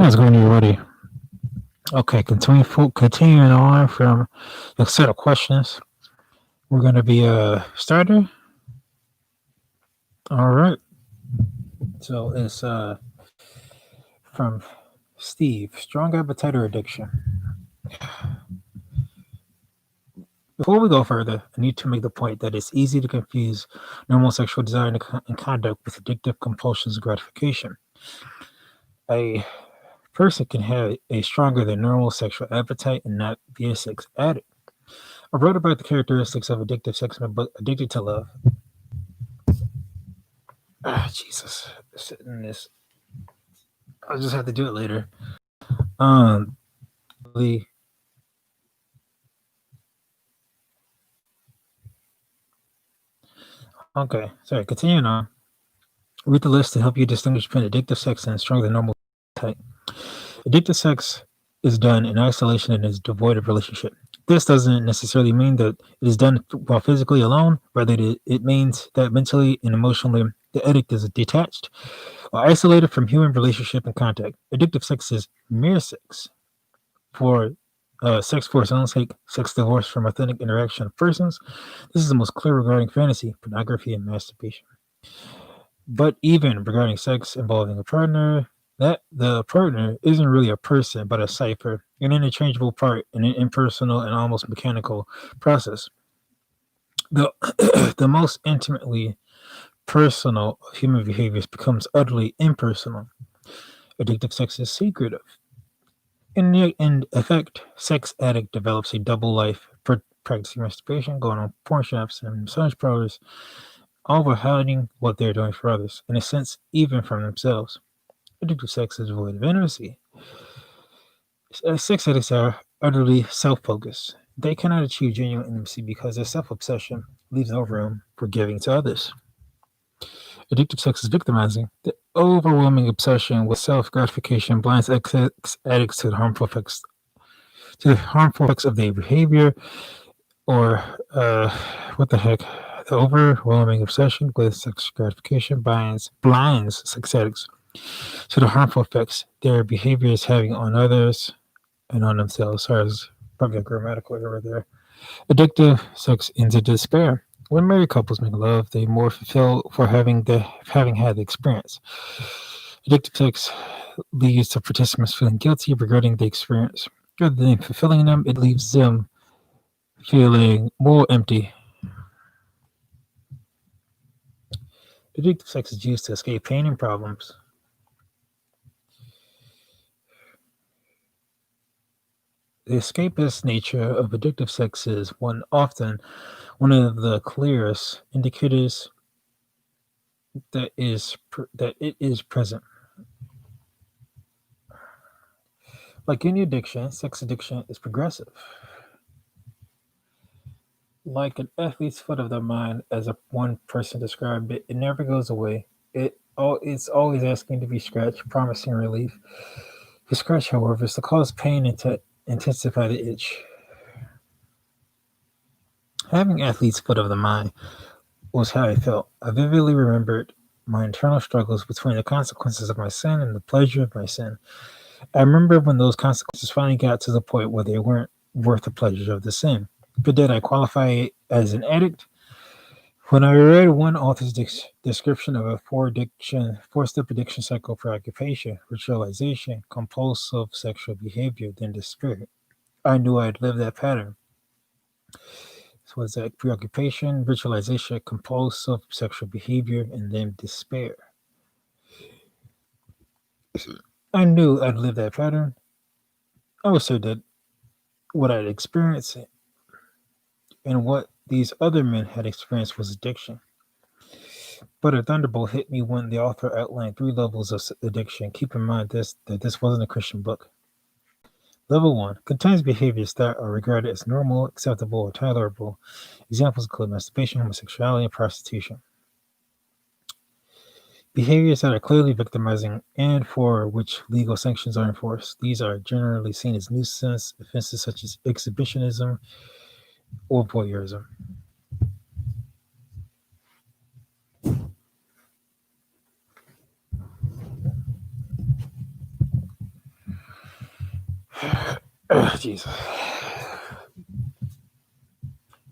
How's it going, everybody? Okay, continuing on from the set of questions. We're going to be starter. All right. So it's from Steve. Strong appetite or addiction. Before we go further, I need to make the point that it's easy to confuse normal sexual desire and conduct with addictive compulsions and gratification. A person can have a stronger than normal sexual appetite and not be a sex addict. I wrote about the characteristics of addictive sex in my book, Addicted to Love. Jesus. Sitting this. I'll just have to do it later. Um, the Okay, sorry. Continuing on. Read the list to help you distinguish between addictive sex and stronger than normal type. Addictive sex is done in isolation and is devoid of relationship. This doesn't necessarily mean that it is done while physically alone. Rather, it means that mentally and emotionally the addict is detached or isolated from human relationship and contact. Addictive sex is mere sex for sex for its own sake, sex divorced from authentic interaction of persons. This is the most clear regarding fantasy, pornography, and masturbation. But even regarding sex involving a partner, that the partner isn't really a person, but a cipher, an interchangeable part in an impersonal and almost mechanical process. The the most intimately personal of human behaviors becomes utterly impersonal. Addictive sex is secretive. In effect, sex addict develops a double life, practicing masturbation, going on porn shops and massage parlors, all while hiding what they're doing for others, in a sense, even from themselves. Addictive sex is devoid of intimacy. Sex addicts are utterly self-focused. They cannot achieve genuine intimacy because their self-obsession leaves no room for giving to others. Addictive sex is victimizing. The overwhelming obsession with self-gratification blinds addicts to the harmful effects of their behavior, or what the heck? The overwhelming obsession with sex gratification blinds sex addicts to the harmful effects their behavior is having on others and on themselves. Sorry, there's probably a grammatical error there. Addictive sex ends in despair. When married couples make love, they more fulfill for having had the experience. Addictive sex leads to participants feeling guilty regarding the experience. Rather than fulfilling them, it leaves them feeling more empty. Addictive sex is used to escape pain and problems. The escapist nature of addictive sex is often one of the clearest indicators that it is present. Like any addiction, sex addiction is progressive. Like an athlete's foot of the mind, as one person described it, it never goes away. It's always asking to be scratched, promising relief. The scratch, however, is to cause pain and to intensify the itch. Having athlete's foot of the mind was how I felt. I vividly remembered my internal struggles between the consequences of my sin and the pleasure of my sin. I remember when those consequences finally got to the point where they weren't worth the pleasure of the sin. But did I qualify as an addict? When I read one author's description of a four-step addiction cycle: preoccupation, ritualization, compulsive sexual behavior, then despair, I knew I'd lived that pattern. So it's that preoccupation, ritualization, compulsive sexual behavior, and then despair. I knew I'd lived that pattern. I was sure that what I'd experienced and what these other men had experienced was addiction. But a thunderbolt hit me when the author outlined three levels of addiction. Keep in mind that this wasn't a Christian book. Level 1 contains behaviors that are regarded as normal, acceptable, or tolerable. Examples include masturbation, homosexuality, and prostitution. Behaviors that are clearly victimizing and for which legal sanctions are enforced. These are generally seen as nuisance offenses such as exhibitionism or voyeurism. Jesus.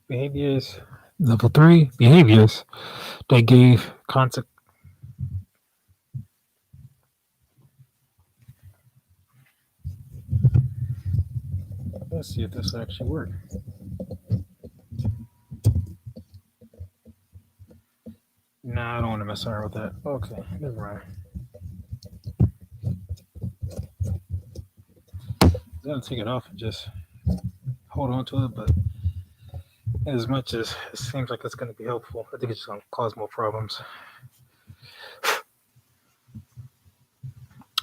Behaviors. Level 3, behaviors that gave context. Let's see if this actually works. Nah, I don't want to mess around with that. Okay, never mind. I'm gonna take it off and just hold on to it, but as much as it seems like it's gonna be helpful, I think it's just gonna cause more problems.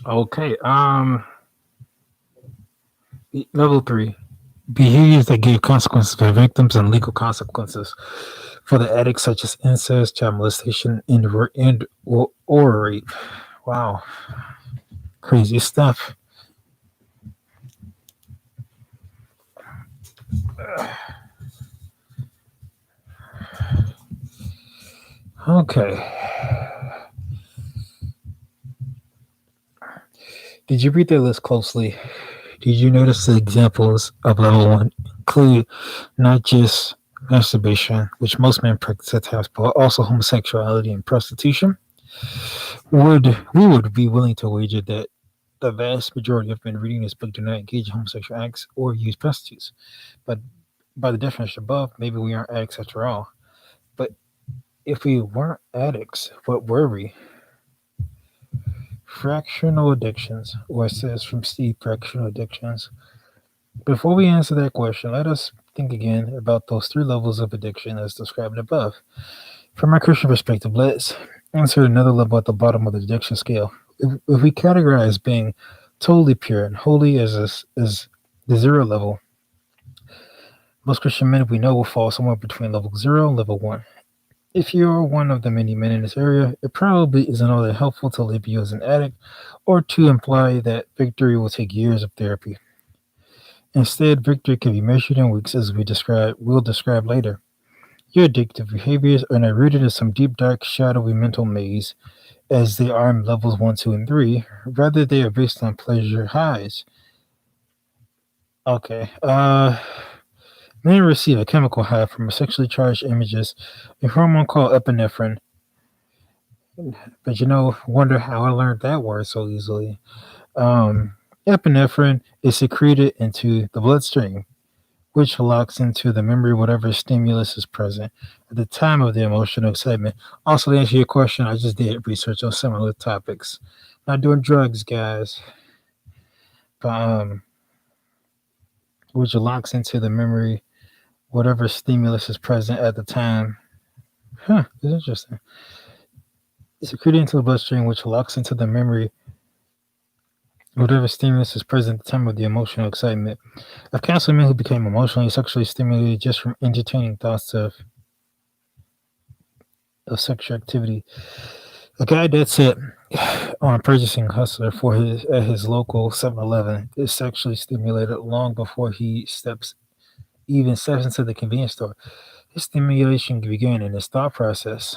Okay, level 3, behaviors that gave consequences for victims and legal consequences for the addicts, such as incest, child molestation, or rape. Wow, crazy stuff. Okay. Did you read the list closely? Did you notice the examples of level 1 include not just masturbation, which most men practice at times, but also homosexuality and prostitution? We would be willing to wager that the vast majority of men reading this book do not engage in homosexual acts or use prostitutes. But by the definition above, maybe we aren't addicts after all. But if we weren't addicts, what were we? Fractional addictions, or it says from Steve, fractional addictions. Before we answer that question, let us think again about those 3 levels of addiction as described above. From a Christian perspective, let's insert another level at the bottom of the addiction scale. If we categorize being totally pure and holy as the 0 level, most Christian men we know will fall somewhere between level 0 and level 1. If you're one of the many men in this area, it probably isn't all that helpful to label you as an addict or to imply that victory will take years of therapy. Instead, victory can be measured in weeks, as we'll describe later. Your addictive behaviors are not rooted in some deep, dark, shadowy mental maze, as they are in levels 1, 2, and 3. Rather, they are based on pleasure highs. Okay. Men receive a chemical high from sexually charged images, a hormone called epinephrine. But wonder how I learned that word so easily. Epinephrine is secreted into the bloodstream, which locks into the memory whatever stimulus is present at the time of the emotional excitement. Also, to answer your question, I just did research on similar topics. Not doing drugs, guys, but which locks into the memory whatever stimulus is present at the time. Huh, it's interesting. It's secreted into the bloodstream, which locks into the memory whatever stimulus is present at the time of the emotional excitement. I've counseled men who became emotionally, sexually stimulated just from entertaining thoughts of sexual activity. A guy that said on purchasing Hustler at his local 7-Eleven is sexually stimulated long before he even steps into the convenience store. His stimulation began in his thought process,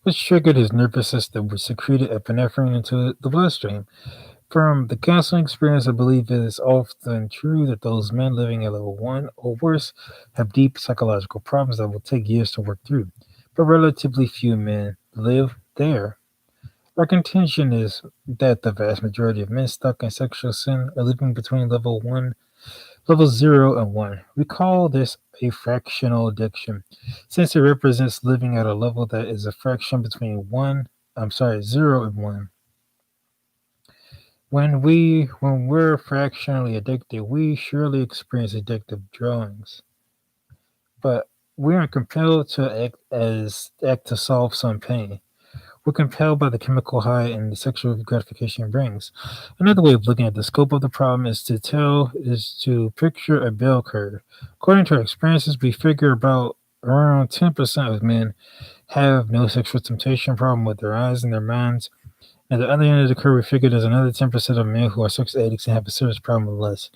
which triggered his nervous system, which secreted epinephrine into the bloodstream. From the counseling experience, I believe it is often true that those men living at level 1 or worse have deep psychological problems that will take years to work through, but relatively few men live there. Our contention is that the vast majority of men stuck in sexual sin are living between level 0 and 1. We call this a fractional addiction, since it represents living at a level that is a fraction between 0 and 1. When we're fractionally addicted, we surely experience addictive drawings, but we aren't compelled to act to solve some pain. We're compelled by the chemical high and the sexual gratification it brings. Another way of looking at the scope of the problem is to picture a bell curve. According to our experiences, we figure about around 10% of men have no sexual temptation problem with their eyes and their minds. At the other end of the curve, we figure there's another 10% of men who are sex addicts and have a serious problem with lust.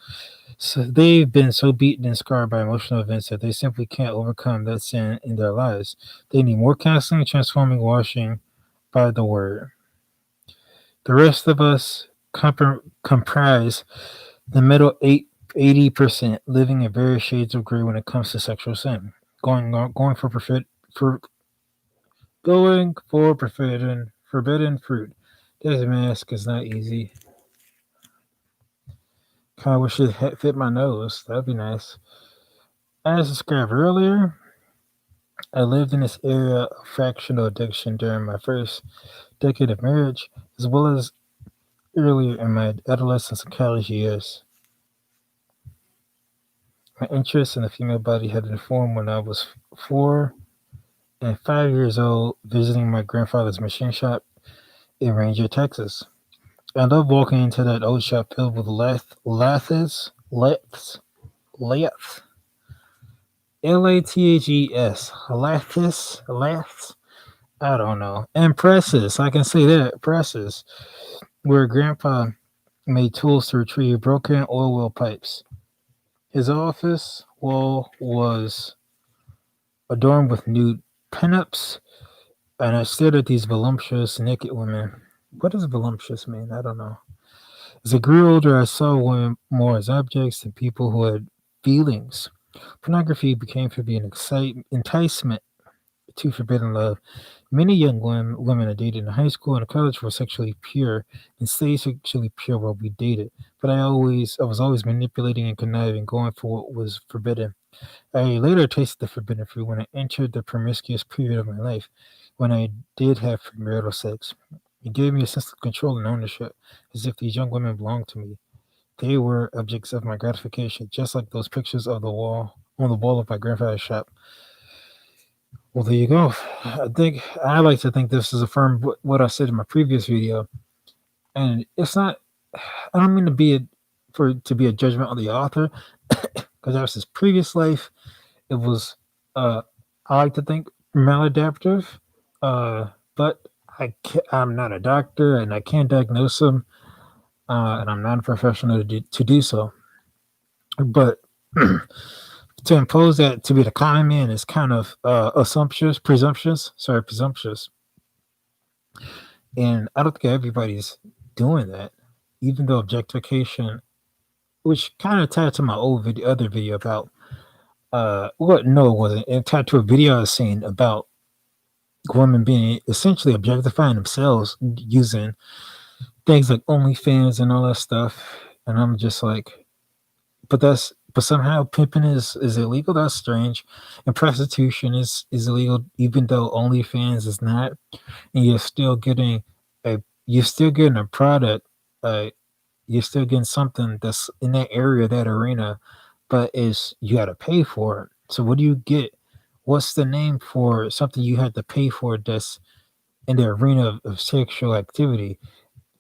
So they've been so beaten and scarred by emotional events that they simply can't overcome that sin in their lives. They need more counseling, transforming, washing by the word. The rest of us comprise the middle 80%, living in various shades of gray when it comes to sexual sin. Going for for going for forbidden fruit. This mask is not easy. Kind of wish it fit my nose. That'd be nice. As described earlier, I lived in this area of fractional addiction during my first decade of marriage, as well as earlier in my adolescence and college years. My interest in the female body had been formed when I was 4 and 5 years old, visiting my grandfather's machine shop in Ranger, Texas. I loved walking into that old shop filled with lathes, lathes, I don't know, and presses. I can say that, presses, where Grandpa made tools to retrieve broken oil well pipes. His office wall was adorned with nude pinups, and I stared at these voluptuous naked women. What does voluptuous mean? I don't know. As I grew older, I saw women more as objects than people who had feelings. Pornography became for me an enticement to forbidden love. Many young women I dated in high school and college were sexually pure and stayed sexually pure while we dated. But I was always manipulating and conniving, going for what was forbidden. I later tasted the forbidden fruit when I entered the promiscuous period of my life, when I did have premarital sex. It gave me a sense of control and ownership, as if these young women belonged to me. They were objects of my gratification, just like those pictures of the wall on the wall of my grandfather's shop. Well, there you go. I like to think this is affirmed what I said in my previous video, and it's not. I don't mean to be a judgment on the author, because that was his previous life. It was, I like to think, maladaptive, but I'm not a doctor and I can't diagnose them, and I'm not a professional to do so. But to impose that to be the common man is kind of presumptuous. And I don't think everybody's doing that, even though objectification, which kind of tied to my other video about, no, it wasn't. It tied to a video I was seeing about women being essentially objectifying themselves using things like OnlyFans and all that stuff. And I'm just like, but somehow pimping is illegal. That's strange. And prostitution is illegal, even though OnlyFans is not. And you're still getting a product. Uh, you're still getting something that's in that area, that arena, but is you got to pay for it. So what do you get? What's the name for something you had to pay for that's in the arena of sexual activity? I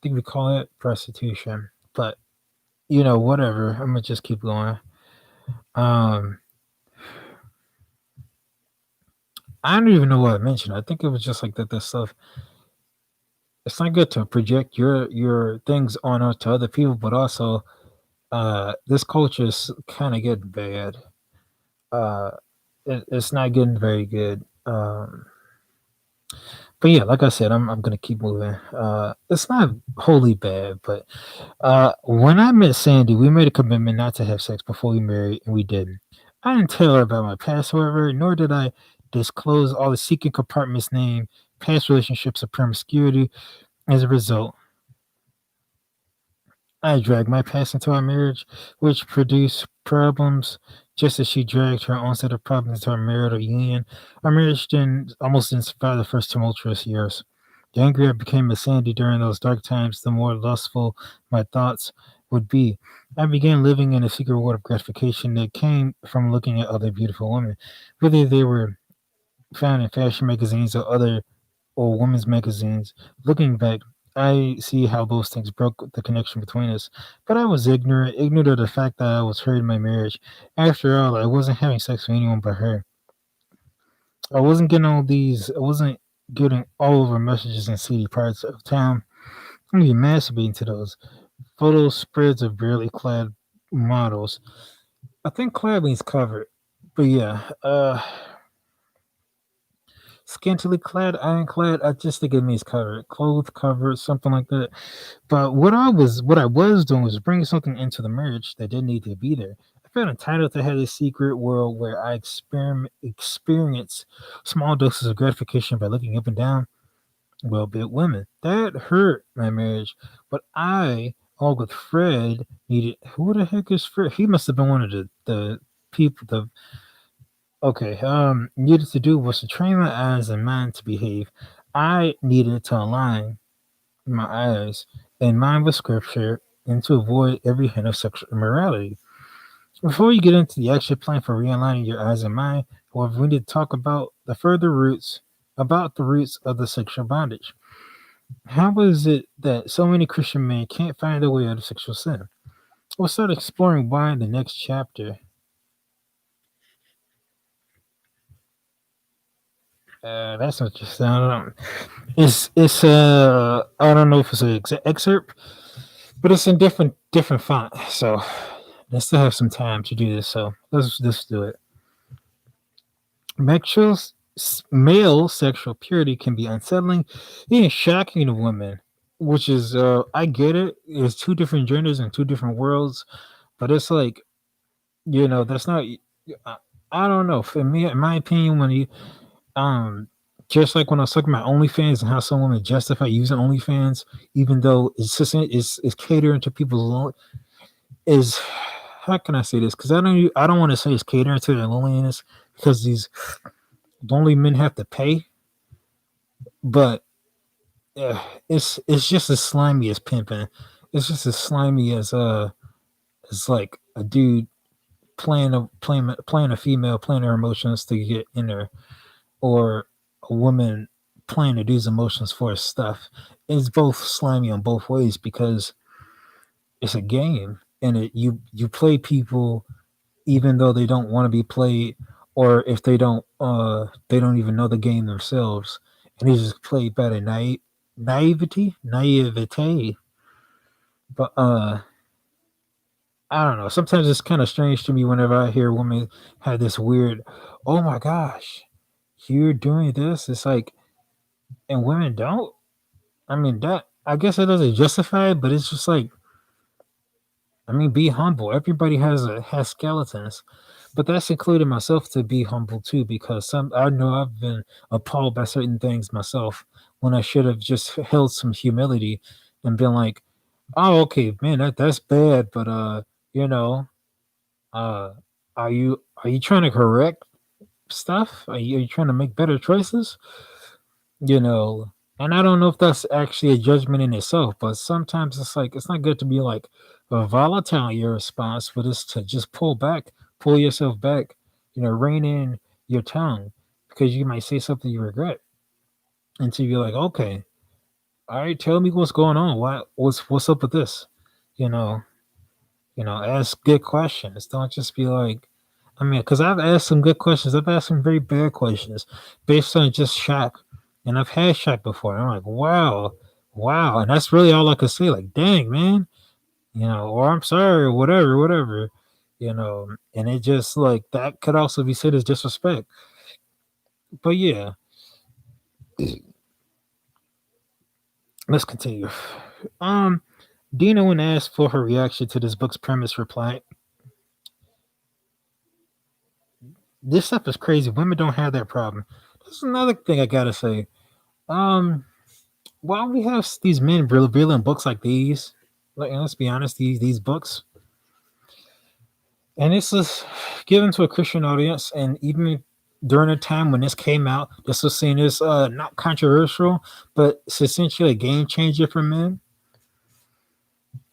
think we call it prostitution. But whatever. I'm gonna just keep going. Um, I don't even know what I mentioned. I think it was just like that. This stuff. It's not good to project your things onto other people, but also this culture is kind of getting bad. Uh, it's not getting very good. But yeah, like I said, I'm gonna keep moving. It's not wholly bad, but when I met Sandy, we made a commitment not to have sex before we married, and we didn't. I didn't tell her about my past, however, nor did I disclose all the secret compartments named past relationships of promiscuity. As a result, I dragged my past into our marriage, which produced problems, just as she dragged her own set of problems into our marital union. Our marriage almost didn't survive the first tumultuous years. The angrier I became at Sandy during those dark times, the more lustful my thoughts would be. I began living in a secret world of gratification that came from looking at other beautiful women, whether they were found in fashion magazines or women's magazines. Looking back, I see how those things broke the connection between us. But I was ignorant of the fact that I was hurting my marriage. After all, I wasn't having sex with anyone but her. I wasn't getting all over messages in seedy parts of town. I'm even masturbating to those photo spreads of barely clad models. I think clad means covered. But yeah, scantily clad, ironclad. I just think it means covered, clothed, covered, something like that. But what I was doing was bringing something into the marriage that didn't need to be there. I felt entitled to have a secret world where I experience small doses of gratification by looking up and down well-built women. That hurt my marriage, but I, along with Fred, needed. Who the heck is Fred? He must have been one of the people. The Okay, needed to do was to train my eyes and mind to behave. I needed to align my eyes and mind with scripture and to avoid every hint of sexual immorality. Before you get into the action plan for realigning your eyes and mind, however, we need to talk about the roots of the sexual bondage. How is it that so many Christian men can't find their way out of sexual sin? We'll start exploring why in the next chapter. That's not just I don't know. It's I don't know if it's an excerpt, but it's in different font. So I still have some time to do this. So let's do it. Sexual, male sexual purity can be unsettling, even shocking to women. Which is I get it. It's two different genders and two different worlds, but it's like that's not. I, I don't know. For me, in my opinion, when you um just like when I was talking about OnlyFans and how some women justify using OnlyFans, even though it's catering to people's is how can I say this? Because I don't want to say it's catering to their loneliness because these lonely men have to pay, but it's just as slimy as pimping. It's just as slimy as like a dude playing a female, playing her emotions to get in her, or a woman playing a dude's emotions for his stuff. It's both slimy on both ways because it's a game, and you play people even though they don't want to be played, or if they don't even know the game themselves, and they just play by the naivete. But I don't know. Sometimes it's kind of strange to me whenever I hear women have this weird, oh my gosh, you're doing this. It's like, and women don't. I mean, that I guess it doesn't justify it, but it's just like, I mean, be humble. Everybody has skeletons, but that's including myself to be humble too, because I know I've been appalled by certain things myself when I should have just held some humility and been like, oh, okay, man, that's bad, but you know, uh, are you trying to correct stuff? Are you trying to make better choices? You know, and I don't know if that's actually a judgment in itself, but sometimes it's like it's not good to be like volatile in your response, but it's to just pull yourself back, rein in your tongue because you might say something you regret until you're like, okay, all right, tell me what's going on. What's up with this? You know, ask good questions. Don't just be like, I mean, because I've asked some good questions. I've asked some very bad questions based on just shock. And I've had shock before. I'm like, wow, wow. And that's really all I could say. Like, dang, man, or I'm sorry, or whatever. And it just like that could also be said as disrespect. But yeah, let's continue. Um, Dina, when asked for her reaction to this book's premise, replied, this stuff is crazy. Women don't have that problem. This is another thing I gotta say. Um, while we have these men revealing books like these, like let's be honest, these books, and this is given to a Christian audience, and even during a time when this came out, this was seen as not controversial, but it's essentially a game changer for men.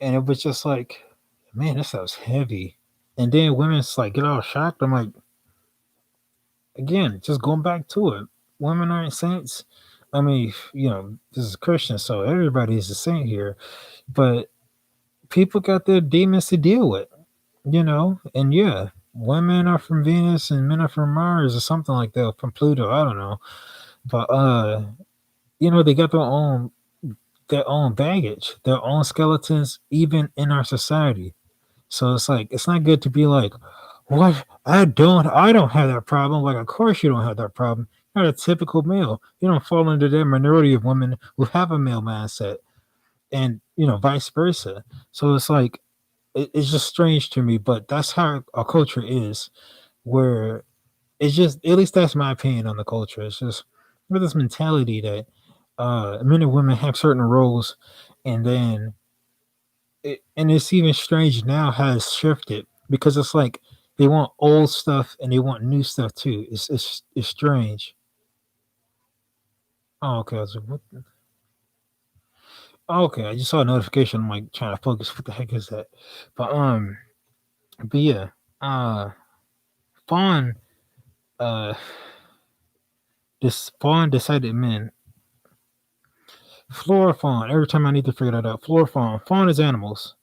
And it was just like, man, this sounds heavy. And then women's like get all shocked. I'm like, again, just going back to it. Women aren't saints. I mean, this is Christian, so everybody's a saint here. But people got their demons to deal with, and yeah, women are from Venus and men are from Mars or something like that, from Pluto. I don't know. But they got their own baggage, their own skeletons, even in our society. So it's like it's not good to be like, what? I don't have that problem. Like, of course you don't have that problem. not a typical male. You don't fall into that minority of women who have a male mindset, and vice versa. So it's like it's just strange to me, but that's how our culture is. Where it's just, at least that's my opinion on the culture. It's just with this mentality that men and women have certain roles, and then and it's even strange now how it's shifted because it's like they want old stuff and they want new stuff too. It's strange. Oh, okay. I was like, what? Oh, okay, I just saw a notification. I'm like trying to focus. What the heck is that? But but yeah, uh, Fawn, uh, this Fawn decided men. Flora fawn. Every time I need to figure that out. Flora fawn. Fawn is animals.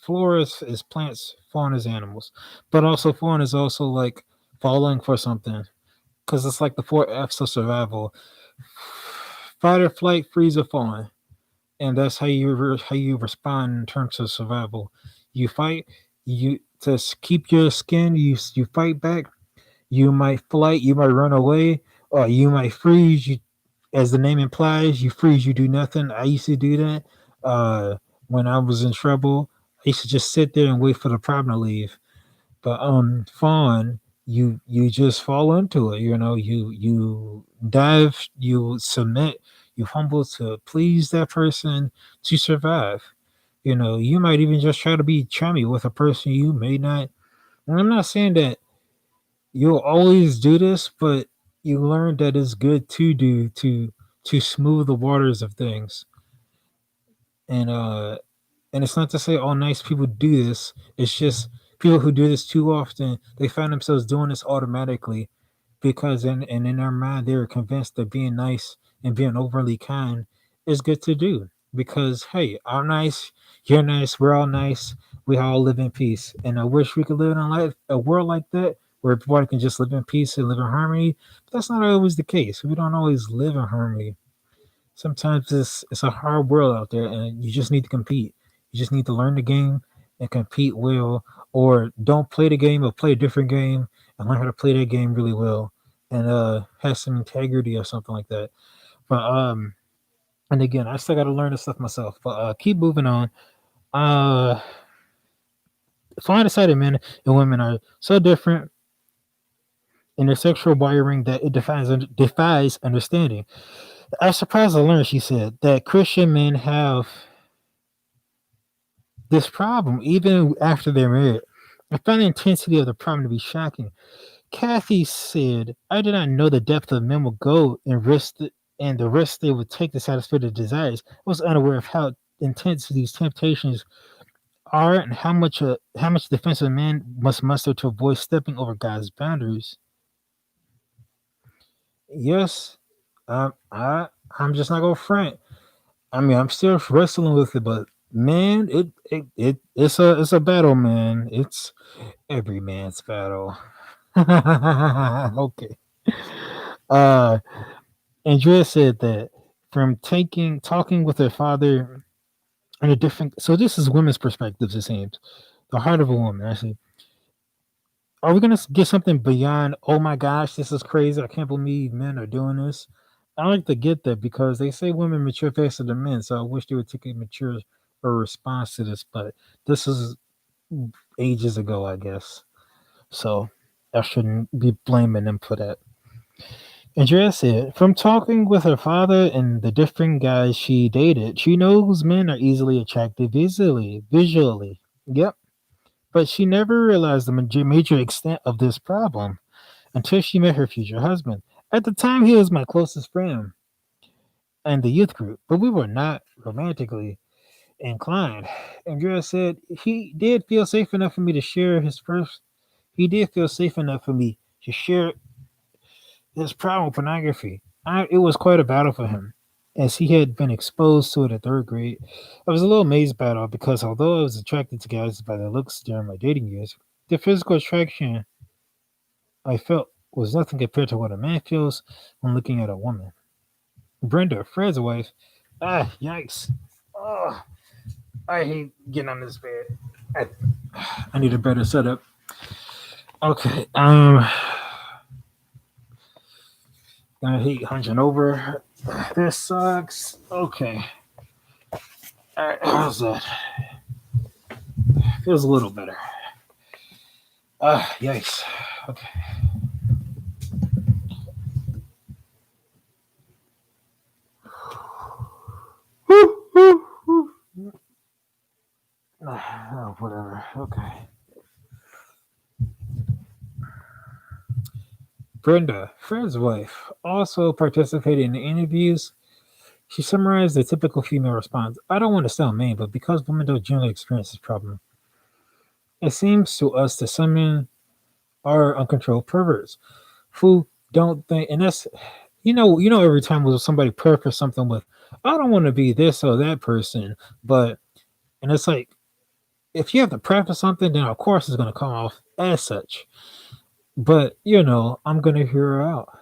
Flora is plants. Fawn is animals. But also fawn is also like falling for something because it's like the four F's of survival: fight or flight, freeze or fawn, and that's how you respond in terms of survival. You fight. You to keep your skin. You fight back. You might flight. You might run away, or you might freeze. You, as the name implies, you freeze. You do nothing. I used to do that when I was in trouble. I used to just sit there and wait for the problem to leave. But fawn, you just fall into it. You dive, you submit, you humble to please that person to survive. You might even just try to be chummy with a person you may not. And I'm not saying that you'll always do this, but you learn that it's good to do to smooth the waters of things. And it's not to say all nice people do this. It's just people who do this too often, they find themselves doing this automatically because in their mind they're convinced that being nice and being overly kind is good to do. Because hey, I'm nice, you're nice, we're all nice, we all live in peace. And I wish we could live in a world like that where everybody can just live in peace and live in harmony. But that's not always the case. We don't always live in harmony. Sometimes it's a hard world out there, and you just need to compete. You just need to learn the game and compete well, or don't play the game, or play a different game and learn how to play that game really well, and have some integrity or something like that. But and again, I still got to learn this stuff myself. But keep moving on. Uh, Fine decided men and women are so different in their sexual wiring that it defies understanding. I was surprised to learn, she said, that Christian men have this problem even after they're married. I found the intensity of the problem to be shocking. Kathy said, I did not know the depth of men would go and the risk they would take to satisfy their desires. I was unaware of how intense these temptations are and how much defensive men must muster to avoid stepping over God's boundaries. Yes, I'm just not gonna front. I mean, I'm still wrestling with it, but man, it's a battle, man. It's every man's battle. Okay. Uh, Andrea said that from taking talking with her father in a different. So this is women's perspectives. It seems the heart of a woman. I see. Are we gonna get something beyond? Oh my gosh, this is crazy! I can't believe men are doing this. I like to get that because they say women mature faster than men. So I wish they would take a mature response to this. But this is ages ago, I guess. So I shouldn't be blaming them for that. Andrea said, from talking with her father and the different guys she dated, she knows men are easily attracted visually. Yep. But she never realized the major extent of this problem until she met her future husband. At the time, he was my closest friend in the youth group, but we were not romantically inclined. Andrea said he did feel safe enough for me to share his first. He did feel safe enough for me to share his problem with pornography. It was quite a battle for him, as he had been exposed to it at third grade. I was a little amazed by it all because although I was attracted to guys by their looks during my dating years, the physical attraction I felt was nothing compared to what a man feels when looking at a woman. Brenda, Fred's wife, yikes. Oh, I hate getting on this bed. I need a better setup. Okay, I hate hunching over. This sucks. Okay. All right. How's that? Feels a little better. Yikes. Okay. Oh, whatever. Okay. Brenda, Fred's wife, also participated in the interviews. She summarized the typical female response. I don't want to sound mean, but because women don't generally experience this problem, it seems to us that some men are uncontrolled perverts who don't think, and that's every time when somebody preface something with, I don't want to be this or that person, but and it's like if you have to preface something, then of course it's going to come off as such. But I'm going to hear her out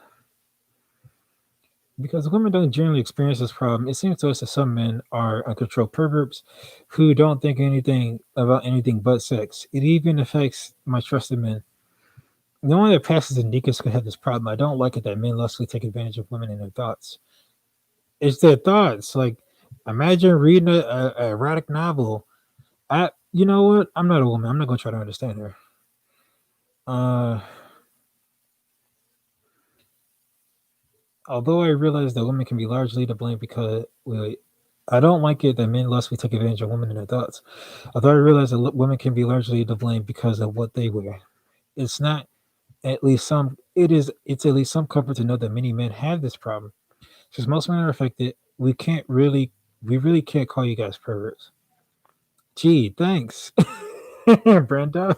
because women don't generally experience this problem. It seems to us that some men are uncontrolled perverts who don't think anything about anything but sex. It even affects my trusted men. No one that passes in deacons could have this problem. I don't like it that men lustfully take advantage of women and their thoughts. It's their thoughts. Like, imagine reading a erotic novel. You know what? I'm not a woman. I'm not gonna try to understand her. Uh, Although I realize that women can be largely to blame because wait, I don't like it that men lustfully take advantage of women and their thoughts. Although I realize that women can be largely to blame because of what they wear. It's not at least some. It is. It's at least some comfort to know that many men have this problem. Since most men are affected, we really can't call you guys perverts. Gee, thanks, Brenda.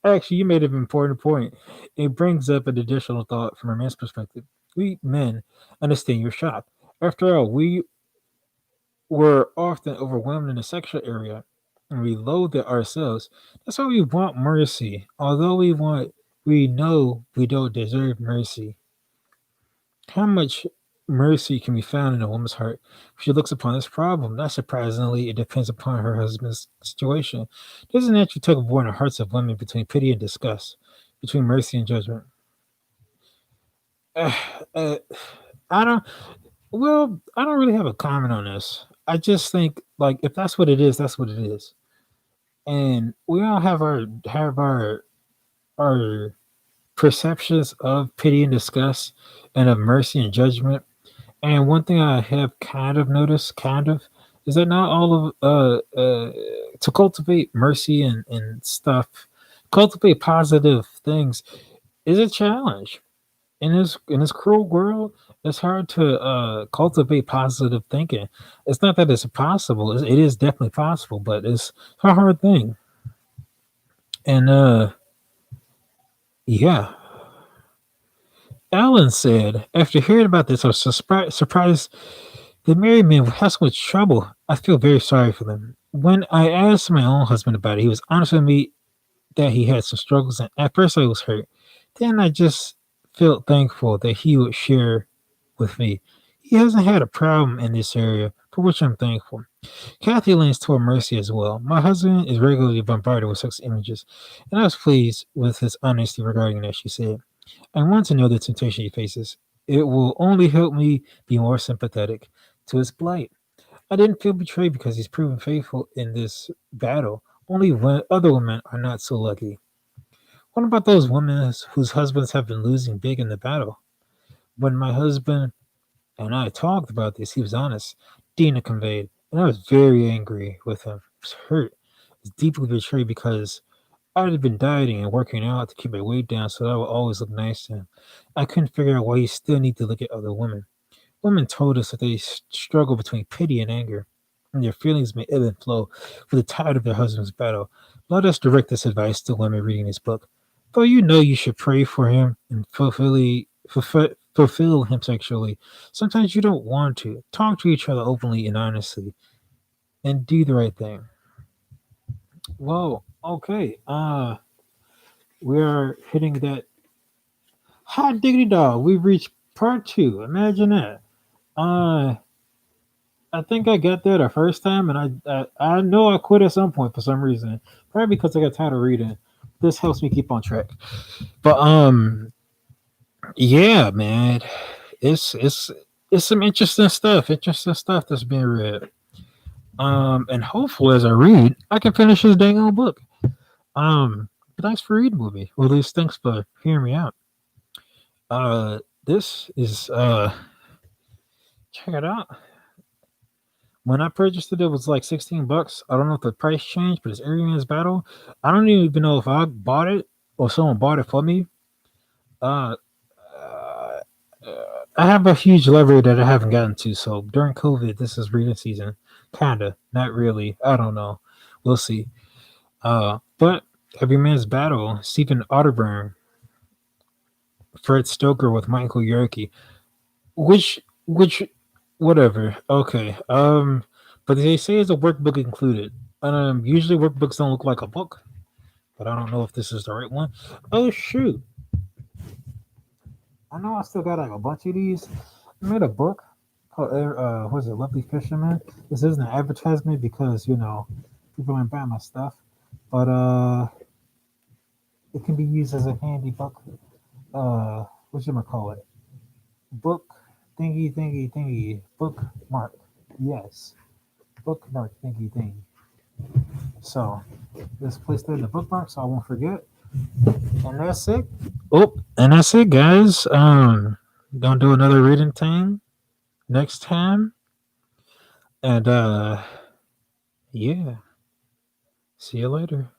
Actually, you made an important point. It brings up an additional thought from a man's perspective. We men understand your shock. After all, we were often overwhelmed in the sexual area and we loathe it ourselves. That's why we want mercy. Although we know we don't deserve mercy. How much mercy can be found in a woman's heart if she looks upon this problem? Not surprisingly, it depends upon her husband's situation. There's a natural tug of war in the hearts of women between pity and disgust, between mercy and judgment. Uh, uh, I don't. Well, I don't really have a comment on this. I just think like if that's what it is, that's what it is, and we all have our perceptions of pity and disgust, and of mercy and judgment. And one thing I have kind of noticed, is that not all of to cultivate mercy and stuff, cultivate positive things is a challenge. In this cruel world, it's hard to cultivate positive thinking. It's not that it's impossible; it is definitely possible, but it's a hard thing. And yeah, Alan said after hearing about this, I was surprised the married men have so much trouble. I feel very sorry for them. When I asked my own husband about it, he was honest with me that he had some struggles, and at first I was hurt. Then I just felt thankful that he would share with me. He hasn't had a problem in this area, for which I'm thankful. Kathy leans toward mercy as well. My husband is regularly bombarded with sex images, and I was pleased with his honesty regarding that, she said. I want to know the temptation he faces. It will only help me be more sympathetic to his plight. I didn't feel betrayed because he's proven faithful in this battle. Only when other women are not so lucky. What about those women whose husbands have been losing big in the battle? When my husband and I talked about this, he was honest. Dina conveyed, and I was very angry with him. I was hurt. I was deeply betrayed because I had been dieting and working out to keep my weight down so that I would always look nice to him. I couldn't figure out why he still need to look at other women. Women told us that they struggle between pity and anger, and their feelings may ebb and flow with the tide of their husband's battle. Let us direct this advice to women reading this book. Though you know you should pray for him and fulfill him sexually, sometimes you don't want to. Talk to each other openly and honestly, and do the right thing. Well, okay. We are hitting that hot diggity dog. We've reached part two. Imagine that. Uh, I think I got there the first time, and I know I quit at some point for some reason. Probably because I got tired of reading. This helps me keep on track. But Yeah, man. It's it's some interesting stuff. Interesting stuff that's being read. And hopefully as I read, I can finish this dang old book. But thanks for reading with me. Or at least thanks for hearing me out. This is check it out. When I purchased it, it was like $16. I don't know if the price changed, but it's Arian's Battle. I don't even know if I bought it or someone bought it for me. Uh, uh, I have a huge library that I haven't gotten to. So during COVID, this is reading season. Kinda, not really. I don't know. We'll see. But Every Man's Battle, Stephen Otterburn, Fred Stoker with Michael Yerke. Which whatever. Okay. But they say it's a workbook included. Usually workbooks don't look like a book, but I don't know if this is the right one. Oh shoot! I know I still got like a bunch of these. I made a book called what is it, Lovely Fisherman. This isn't an advertisement because people ain't buying my stuff, but it can be used as a handy book. What should I call it? Book thingy bookmark. Yes, bookmark thingy. So just place that in the bookmark so I won't forget. And that's it. Oh, and that's it, guys. Gonna do another reading thing next time. And yeah. See you later.